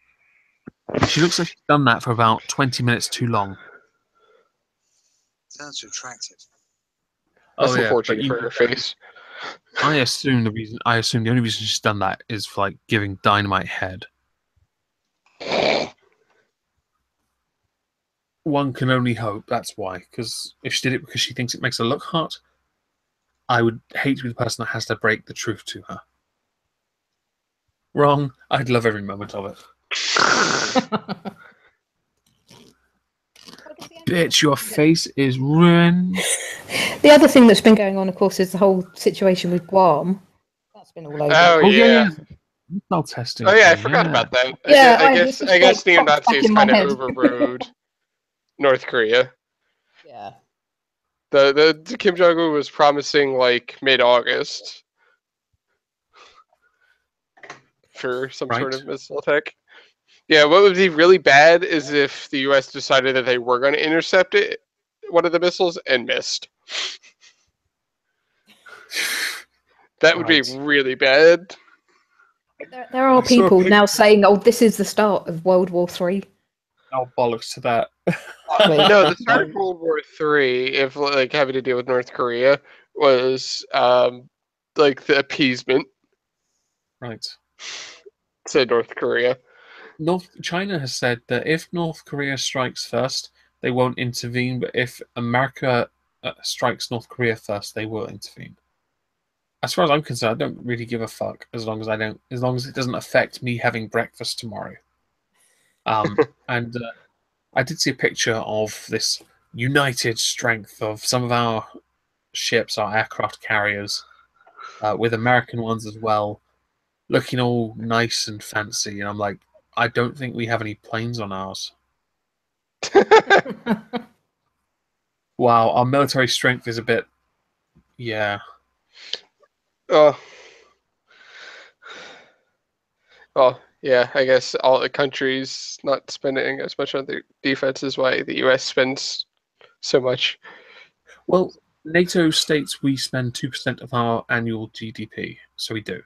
She looks like she's done that for about 20 minutes too long.
Sounds attractive.
That's unfortunate for her face.
I assume the only reason she's done that is for like giving Dynamite head. One can only hope that's why. Because if she did it because she thinks it makes her look hot, I would hate to be the person that has to break the truth to her. Wrong. I'd love every moment of it. Bitch, your face is ruined.
The other thing that's been going on, of course, is the whole situation with Guam. That's been all over.
Oh yeah.
Missile testing.
Oh yeah, I forgot about that.
Yeah,
I guess neo-Nazis kind of overrode North Korea.
Yeah.
The Kim Jong-un was promising like mid-August for some sort of missile attack. Yeah, what would be really bad is if the U.S. decided that they were going to intercept one of the missiles, and missed. That would be really bad.
There are people now saying, "Oh, this is the start of World War III."
Oh, bollocks to that.
No, the start of World War III, if like having to deal with North Korea, was like the appeasement.
Right.
To North Korea.
China has said that if North Korea strikes first, they won't intervene, but if America strikes North Korea first, they will intervene. As far as I'm concerned, I don't really give a fuck as long as it doesn't affect me having breakfast tomorrow. And I did see a picture of this united strength of some of our ships, our aircraft carriers, with American ones as well, looking all nice and fancy, and I'm like, I don't think we have any planes on ours. Wow, our military strength is a bit... Yeah.
Oh, yeah, I guess all the countries not spending as much on their defense is why the U.S. spends so much.
Well, NATO states we spend 2% of our annual GDP, so we do.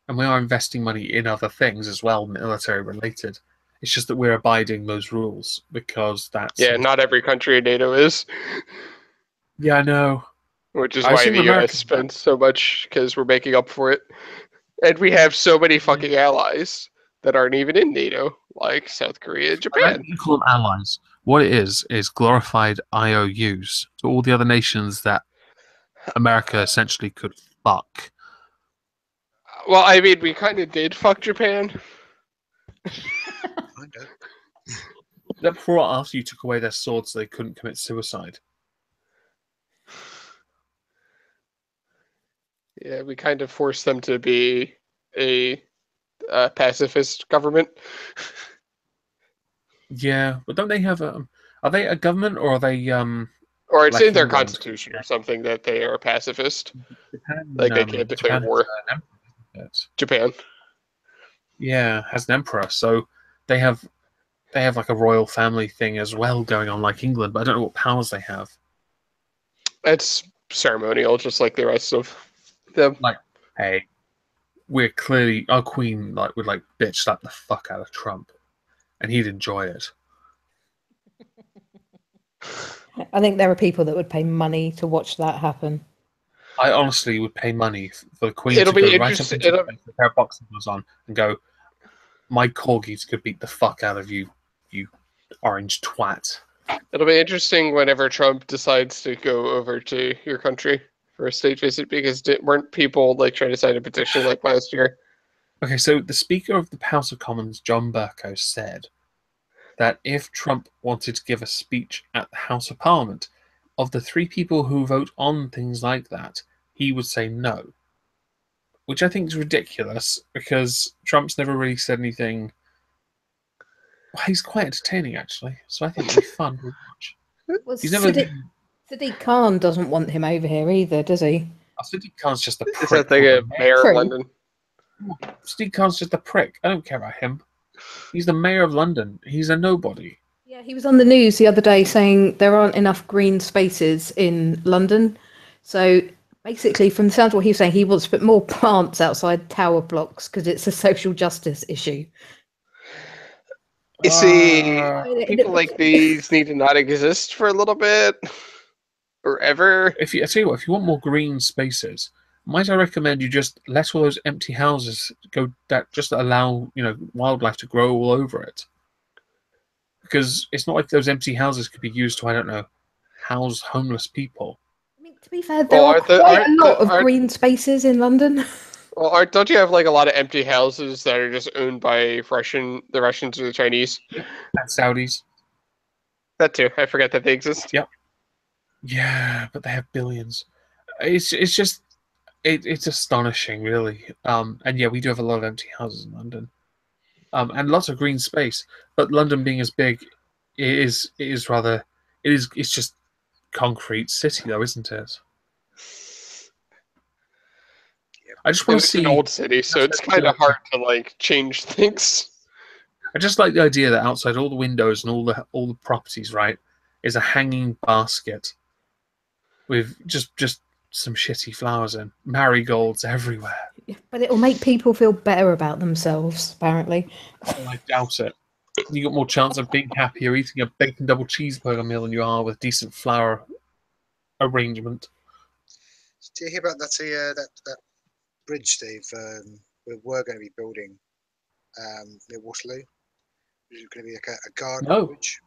And we are investing money in other things as well, military related. It's just that we're abiding those rules because that's...
Yeah, not every country in NATO is.
Yeah, I know.
Which is why the US spends so much, because we're making up for it. And we have so many fucking allies that aren't even in NATO, like South Korea and Japan.
I don't think you call them allies. What it is glorified IOUs. So all the other nations that America essentially could fuck.
Well, I mean, we kind of did fuck Japan.
That before or after you took away their swords so they couldn't commit suicide?
Yeah, we kind of forced them to be a pacifist government.
Yeah, but don't they have a... Are they a government or are they...
Or it's in their constitution or something that they are a pacifist.
Japan,
like they can't declare war. Japan.
Yeah, has an emperor, so they have like a royal family thing as well going on, like England, but I don't know what powers they have.
It's ceremonial, just like the rest of them.
Like, hey, we're clearly... Our queen would bitch slap the fuck out of Trump, and he'd enjoy it.
I think there are people that would pay money to watch that happen.
I honestly would pay money for the Queen to go right up into a pair of boxing gloves on and go, my corgis could beat the fuck out of you, you orange twat.
It'll be interesting whenever Trump decides to go over to your country for a state visit, because weren't people trying to sign a petition like last year?
Okay, so the Speaker of the House of Commons, John Bercow, said that if Trump wanted to give a speech at the House of Parliament, of the 3 people who vote on things like that, he would say no. Which I think is ridiculous, because Trump's never really said anything... Well, he's quite entertaining, actually, so I think it'd be fun to watch.
Well, Sadiq Khan doesn't want him over here either, does he?
Sadiq Khan's just a prick.
Is that thing a mayor of London?
Sadiq Khan's just a prick. I don't care about him. He's the mayor of London. He's a nobody.
Yeah, he was on the news the other day saying there aren't enough green spaces in London. So basically, from the sound of what he was saying, he wants to put more plants outside tower blocks because it's a social justice issue.
You see, people like these need to not exist for a little bit, or ever.
I tell you what, if you want more green spaces, might I recommend you just let all those empty houses go, that just allow wildlife to grow all over it? Because it's not like those empty houses could be used to, I don't know, house homeless people.
I mean, to be fair, there are quite a lot of green spaces in London.
Well, don't you have a lot of empty houses that are just owned by the Russians or the Chinese?
And Saudis.
That too. I forget that they exist.
Yep. Yeah, but they have billions. It's just... It's astonishing, really. And yeah, we do have a lot of empty houses in London, and lots of green space. But London being as big, it's just concrete city, though, isn't it? I just want to see
an old city, so it's kind of hard to change things.
I just like the idea that outside all the windows and all the properties, right, is a hanging basket with just some shitty flowers in. Marigolds everywhere.
But it'll make people feel better about themselves, apparently.
Oh, I doubt it. You got more chance of being happier eating a bacon double cheeseburger meal than you are with decent flower arrangement.
Did you hear about that bridge we were going to be building near Waterloo? It was going to be a garden bridge,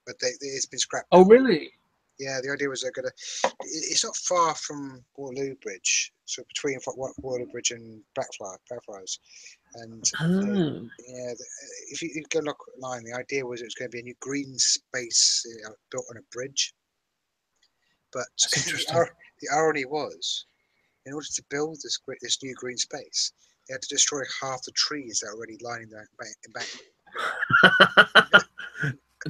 but it's been scrapped.
Oh, really?
Yeah, the idea was they're going to... It's not far from Waterloo Bridge, so between Waterloo Bridge and Blackfriars. And if you go look online, the idea was it was going to be a new green space built on a bridge. But the irony was, in order to build this new green space, they had to destroy half the trees that are already lining the embankment.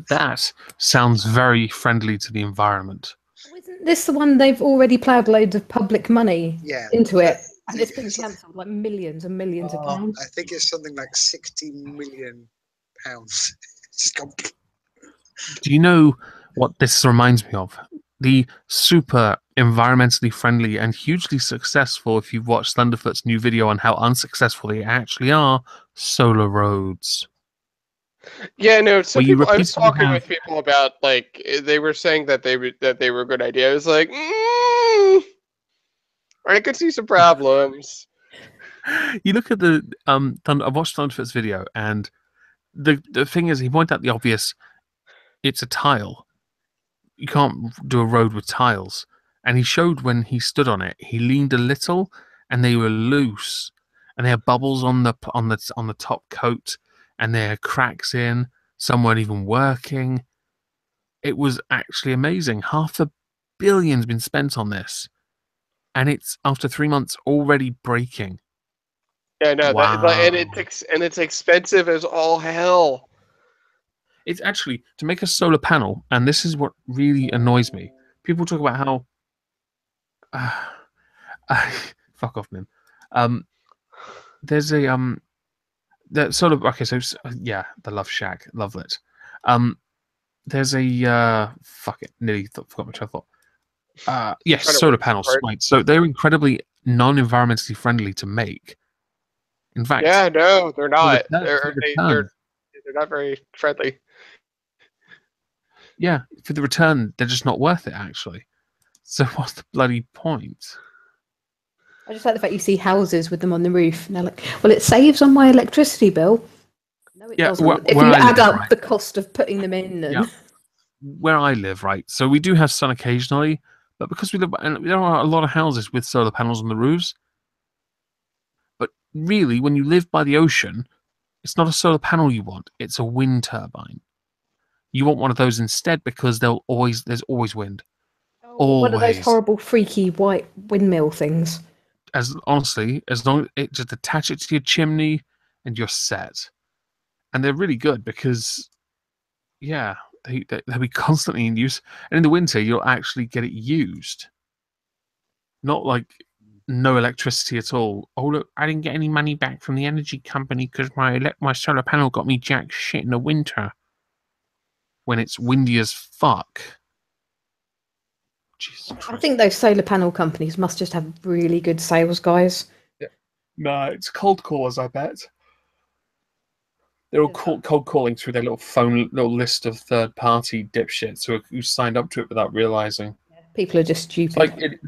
That sounds very friendly to the environment.
Isn't this the one they've already ploughed loads of public money into it? And it's been cancelled, millions and millions of pounds.
I think it's something like £60 million. Just
Do you know what this reminds me of? The super environmentally friendly and hugely successful. If you've watched Thunderfoot's new video on how unsuccessful they actually are, solar roads.
Yeah, no. So people, I was talking with people about, like, they were saying that they were a good idea. I was like, I could see some problems.
You look at the I watched Thunderfoot's video, and the thing is, he pointed out the obvious. It's a tile. You can't do a road with tiles. And he showed when he stood on it, he leaned a little, and they were loose, and they had bubbles on the top coat, and there are cracks in. Some weren't even working. It was actually amazing. $500 million been spent on this, and it's after 3 months already breaking.
Yeah, no, wow. And it's expensive as all hell.
It's actually, to make a solar panel, and this is what really annoys me. People talk about how fuck off, man. There's a the sort of okay, so yeah, the Love Shack, love it. There's a fuck it, nearly forgot my train of thought. Yes, solar panels, right? So they're incredibly non-environmentally friendly to make. In fact,
yeah, no, they're not. They're not very friendly.
Yeah, for the return, they're just not worth it, actually. So what's the bloody point?
I just like the fact you see houses with them on the roof, and they're like, well, it saves on my electricity bill. No, it doesn't. If you add up the cost of putting them in. And...
Yeah. Where I live, right, so we do have sun occasionally, but because we live, and there are a lot of houses with solar panels on the roofs, but really, when you live by the ocean, it's not a solar panel you want, it's a wind turbine. You want one of those instead because there's always wind.
Always. One of those horrible, freaky white windmill things.
As long as it just attach it to your chimney and you're set. And they're really good because, yeah, they'll be constantly in use. And in the winter, you'll actually get it used. Not like no electricity at all. Oh, look, I didn't get any money back from the energy company because my solar panel got me jack shit in the winter. When it's windy as fuck. Jesus Christ.
I think those solar panel companies must just have really good sales guys.
Yeah. No, it's cold callers, I bet. They're all cold calling through their little list of third-party dipshits who signed up to it without realizing.
People are just stupid.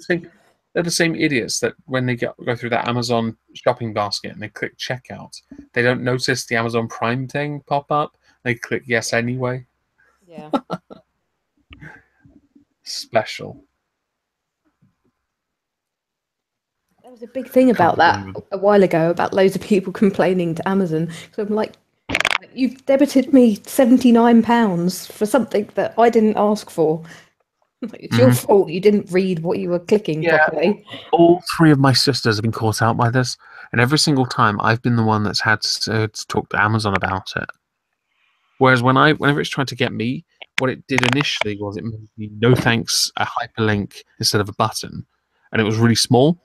They're the same idiots that when they go through that Amazon shopping basket and they click checkout, they don't notice the Amazon Prime thing pop up. They click yes anyway.
Yeah.
Special.
There was a big thing about that a while ago, about loads of people complaining to Amazon. So I'm like, you've debited me £79 for something that I didn't ask for. It's your fault you didn't read what you were clicking properly.
All three of my sisters have been caught out by this, and every single time I've been the one that's had to talk to Amazon about it. Whereas whenever it's trying to get me, what it did initially was it made me no thanks a hyperlink instead of a button, and it was really small.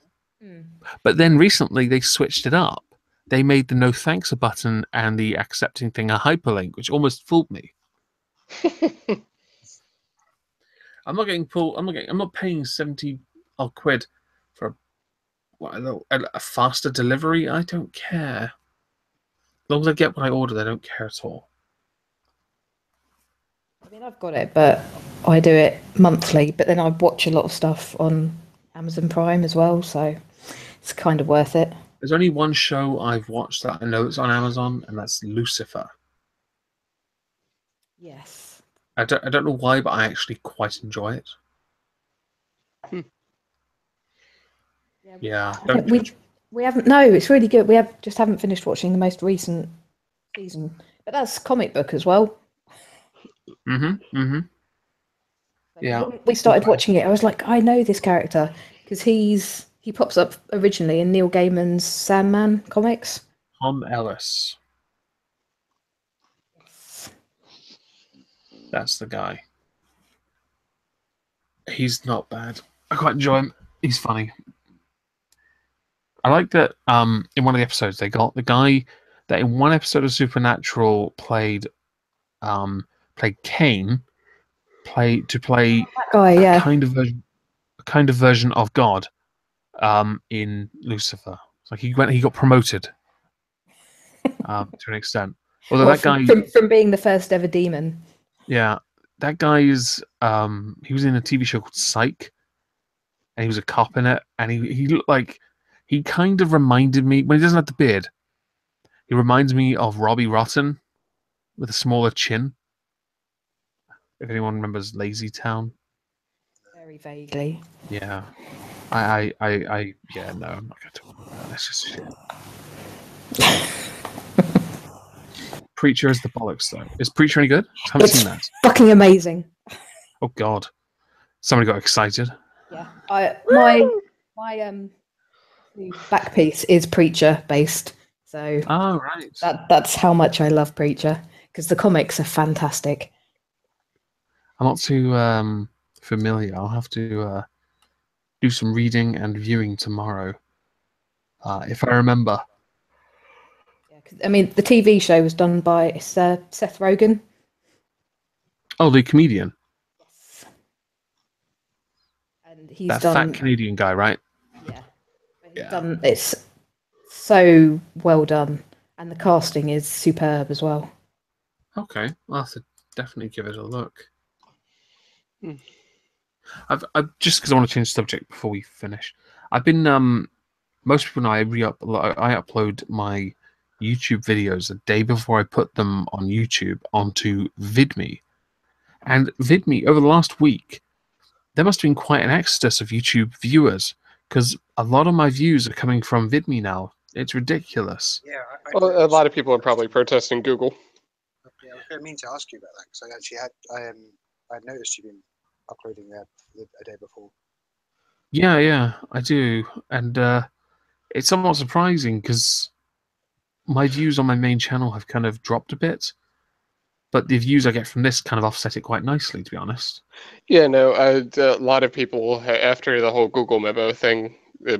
But then recently they switched it up. They made the no thanks a button and the accepting thing a hyperlink, which almost fooled me. I'm not paying 70 quid for a faster delivery. I don't care. As long as I get what I ordered, I don't care at all.
I mean, I've got it, but I do it monthly. But then I watch a lot of stuff on Amazon Prime as well, so it's kind of worth it.
There's only one show I've watched that I know it's on Amazon, and that's Lucifer.
Yes.
I don't know why, but I actually quite enjoy it. Yeah.
We haven't. No, it's really good. We just haven't finished watching the most recent season, but that's comic book as well.
Yeah.
When we started watching it, I was like, I know this character because he pops up originally in Neil Gaiman's Sandman comics.
Tom Ellis. That's the guy. He's not bad. I quite enjoy him. He's funny. I like that in one of the episodes they got the guy that in one episode of Supernatural played Cain, to play
that guy,
kind of kind of version of God in Lucifer. It's like he got promoted to an extent. Although that guy
from being the first ever demon.
Yeah, that guy is he was in a TV show called Psych, and he was a cop in it, and he looked like he kind of reminded me when he doesn't have the beard. He reminds me of Robbie Rotten with a smaller chin. If anyone remembers Lazy Town.
Very vaguely.
Yeah. I yeah, no, I'm not gonna talk about that. That's just shit. Preacher is the bollocks though. Is Preacher any good? I haven't seen that.
Fucking amazing.
Oh god. Somebody got excited.
Yeah. My back piece is Preacher based. So
right.
That's how much I love Preacher, because the comics are fantastic.
I'm not too familiar. I'll have to do some reading and viewing tomorrow, if I remember.
Yeah, I mean, the TV show was done by Seth Rogen.
Oh, the comedian.
Yes. And he's
that
done
fat Canadian guy, right?
Yeah. He's done. It's so well done, and the casting is superb as well.
Okay, I'll have to definitely give it a look.
Hmm.
I've just because I want to change the subject before we finish. I've been most people know I upload my YouTube videos the day before I put them on YouTube onto VidMe, and VidMe over the last week there must have been quite an exodus of YouTube viewers, because a lot of my views are coming from VidMe now. It's ridiculous.
Yeah,
well, a lot of people are probably protesting Google.
Yeah, I mean to ask you about that, because I actually had noticed you've been uploading that a day before.
Yeah, I do, and it's somewhat surprising because my views on my main channel have kind of dropped a bit, but the views I get from this kind of offset it quite nicely, to be honest.
Yeah, no, a lot of people, after the whole Google memo thing,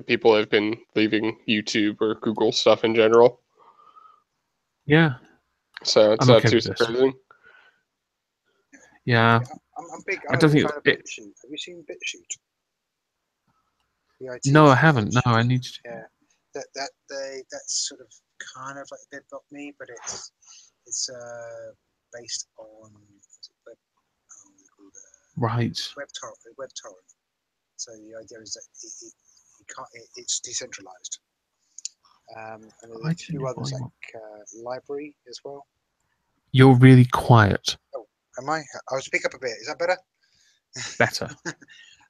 people have been leaving YouTube or Google stuff in general.
Yeah.
So it's
I'm
not
okay
too
with this.
surprising.
Yeah.
I'm big.
I don't think
fan of BitChute. Have you seen BitChute?
No, I haven't. No, I need to.
Yeah, that's sort of kind of like BitBot.me, but it's based on
Right.
WebTorrent. So the idea is that it's decentralized. And there's a few others like Library as well.
You're really quiet.
Oh, am I? I'll speak up a bit. Is that better?
Better.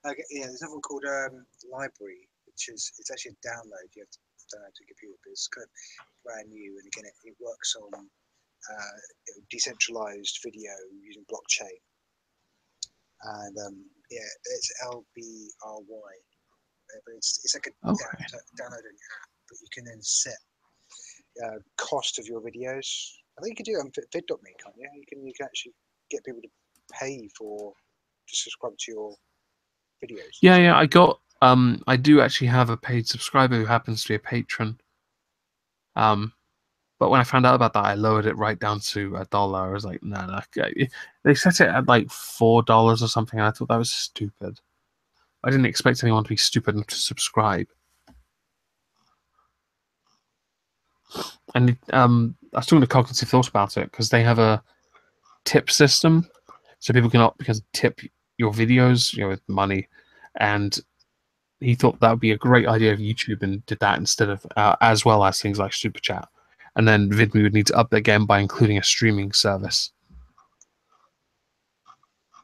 Okay, yeah, there's another one called Library, which is it's actually a download. You have to download to a computer, but it's kind of brand new. And again, it works on decentralized video using blockchain. And it's LBRY, but it's like a downloading app. But you can then set cost of your videos. I think you can do it on vid.me, can't you? You can actually get people to pay to subscribe to your videos.
Yeah, I do actually have a paid subscriber who happens to be a patron. But when I found out about that, I lowered it right down to $1. I was like, nah. They set it at like $4 or something, and I thought that was stupid. I didn't expect anyone to be stupid enough to subscribe. And I was talking to Cognitive Thought about it, because they have a tip system, so people can tip your videos, with money, and he thought that would be a great idea if YouTube and did that instead of as well as things like Super Chat. And then VidMe would need to up their game by including a streaming service.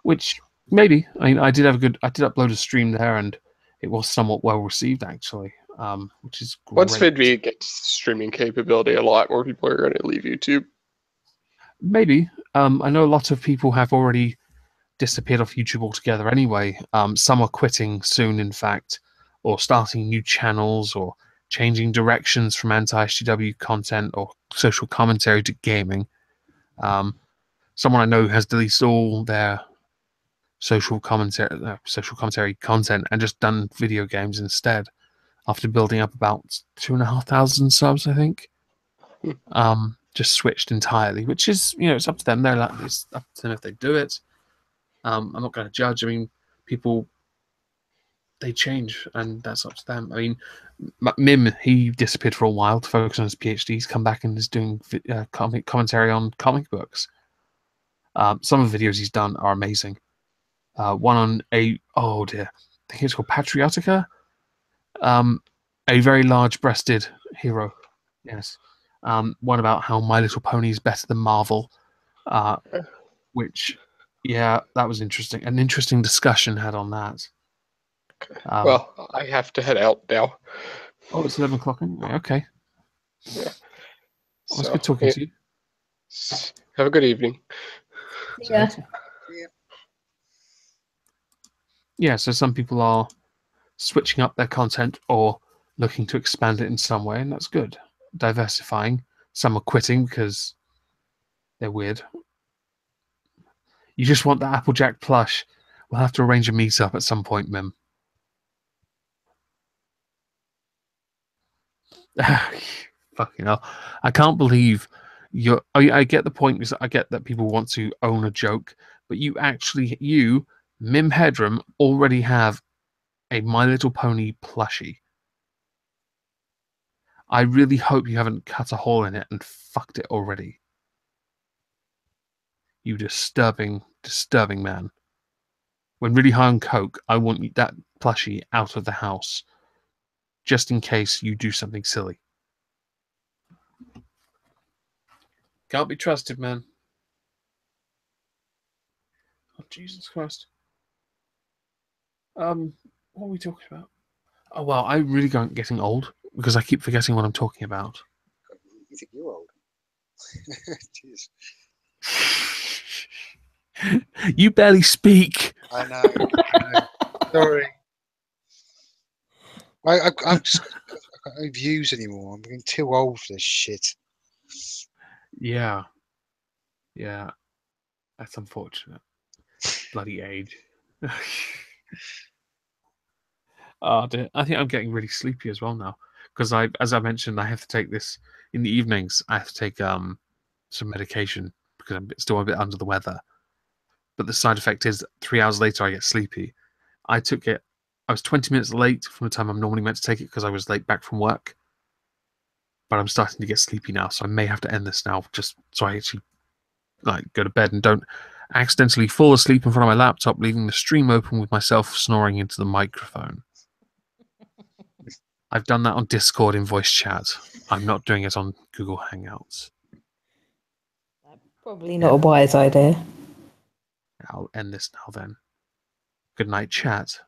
Which maybe I did upload a stream there, and it was somewhat well received actually, which is great.
Once VidMe gets streaming capability, a lot more people are going to leave YouTube.
Maybe. I know a lot of people have already disappeared off YouTube altogether anyway. Some are quitting soon, in fact, or starting new channels, or changing directions from anti-SGW content or social commentary to gaming. Someone I know has deleted all their social commentary content and just done video games instead, after building up about 2,500 subs, I think. Just switched entirely, which is, it's up to them. It's up to them if they do it. I'm not going to judge. I mean, people they change, and that's up to them. I mean, Mim, he disappeared for a while to focus on his PhD. He's come back and is doing commentary on comic books. Some of the videos he's done are amazing. One on oh dear, I think it's called Patriotica. A very large-breasted hero. Yes. One about how My Little Pony is better than Marvel, which, yeah, that was interesting. An interesting discussion had on that.
Well, I have to head out now.
Oh, it's 11 o'clock anyway. Okay.
Yeah.
Well, it's good talking to you.
Have a good evening.
Yeah.
Yeah, so some people are switching up their content or looking to expand it in some way, and that's good. Diversifying. Some are quitting because they're weird. You just want the Applejack plush. We'll have to arrange a meet-up at some point, Mim. Fucking hell. I can't believe you're... I get the point, because I get that people want to own a joke, but you, Mim Headroom, already have a My Little Pony plushie. I really hope you haven't cut a hole in it and fucked it already. You disturbing man. When really high on coke, I want that plushie out of the house, just in case you do something silly. Can't be trusted, man. Oh, Jesus Christ. What are we talking about? Oh, well, I really am getting old because I keep forgetting what I'm talking about.
You think you're old? Jeez.
You barely speak.
I know. Sorry. I'm just I've got no views anymore. I'm getting too old for this shit.
Yeah. That's unfortunate. Bloody age. Oh dear. I think I'm getting really sleepy as well now, because as I mentioned, I have to take this in the evenings. I have to take some medication because I'm still a bit under the weather. But the side effect is 3 hours later I get sleepy. I took it. I was 20 minutes late from the time I'm normally meant to take it because I was late back from work. But I'm starting to get sleepy now, so I may have to end this now, just so I actually go to bed and don't accidentally fall asleep in front of my laptop, leaving the stream open with myself snoring into the microphone. I've done that on Discord in voice chat. I'm not doing it on Google Hangouts.
Probably not a wise idea.
I'll end this now then. Good night, chat.